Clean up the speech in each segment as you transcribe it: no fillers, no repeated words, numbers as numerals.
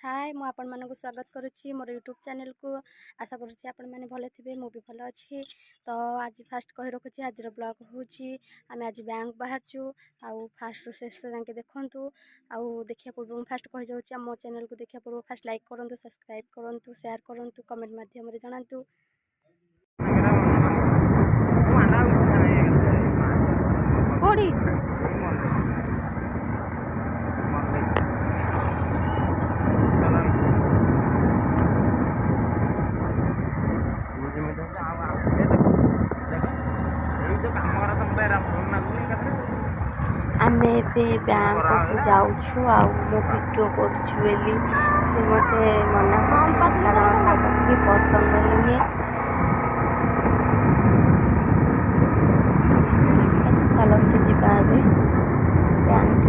हाय मु आपण मानक स्वागत करुच्ची मोर यूट्यूब चैनल को। आशा करुच्ची आपण मैंने भले थे मु भी भल अच्छी। तो आज फास्ट कही रखुच्छी आज ब्लॉग हूँ आम आज बैंक बाहरचु आउ फास्ट शेष जाके देखु आउ देखा पूर्व फास्ट कही जाऊँ मो चैनल को देखा पूर्व फास्ट लाइक करूँ सब्सक्राइब करूँ शेयर करूँ कमेंट मध्यम जनातु। आमे बैंक को जाऊँ आ वीडियो करी से मत मना कर पसंद नुहे। चलते जावा बैंक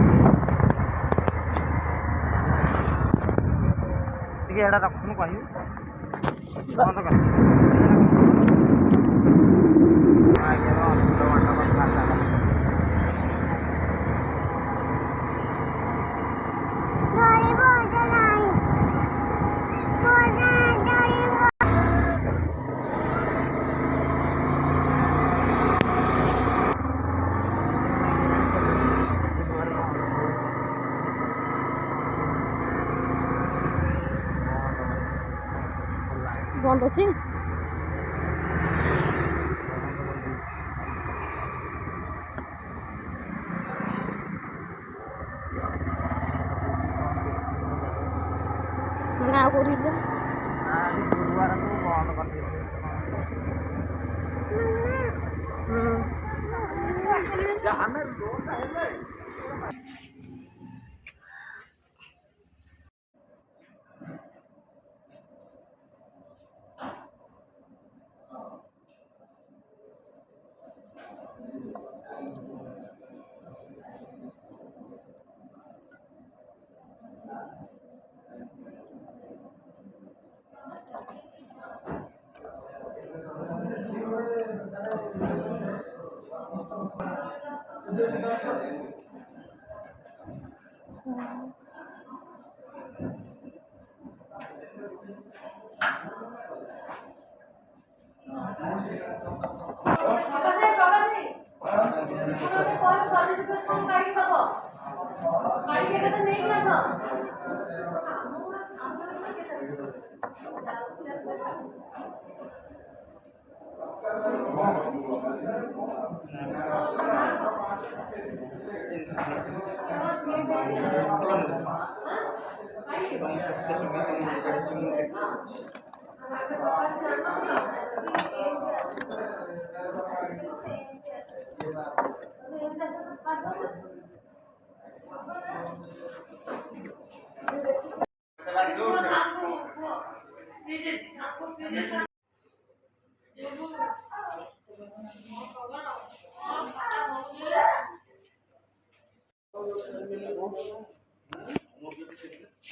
बंद अच्छी मैंने आउ कौन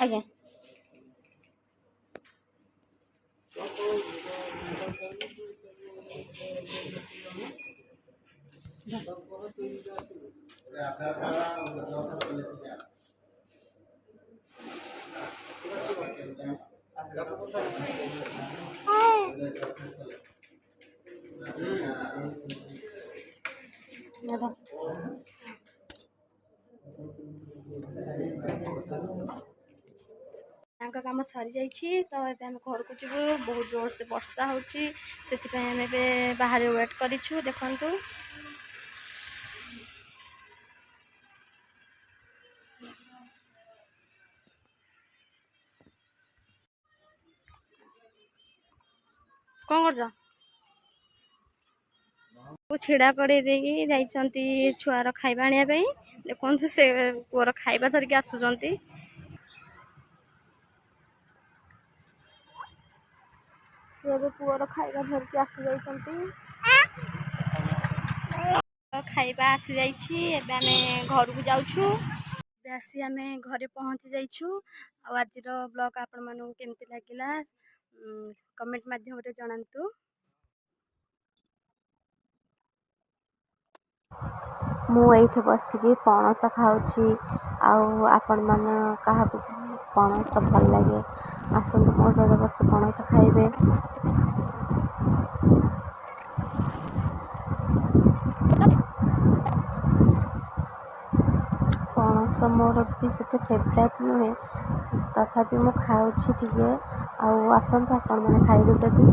आज्ञा काम सरी जाइए। तो ये आम घर को जीवु बहुत जोर से वर्षा होमें बाहर वेट करूँ देखु कौन कर छिड़ा कड़े देकी छुआर खाइबा आने देखो से पुअर खाइबा धरिकी आसुंच पुअर खाइबा धरिकी आसी खाइबा आसी जामें घर को जाऊँ आसी आम घरे पहुँची जाइछु। आज ब्लॉग आपण मानू केमती लगिला कमेंट माध्यम जनातु। ମୁଁ ଏଇଠି ବସିକି ପଣସ ଖାଉଛି। ଆଉ ଆପଣମାନେ କାହାକୁ ପଣସ ଭଲ ଲାଗେ ଆସନ୍ତୁ ମୋ ସହିତ ବସି ପଣସ ଖାଇବେ। ପଣସ ମୋର ବି ସେତେ ଫେଭରାଇଟ୍ ନୁହେଁ, ତଥାପି ମୁଁ ଖାଉଛି ଟିକେ। ଆଉ ଆସନ୍ତୁ ଆପଣମାନେ ଖାଇବେ ଯଦି।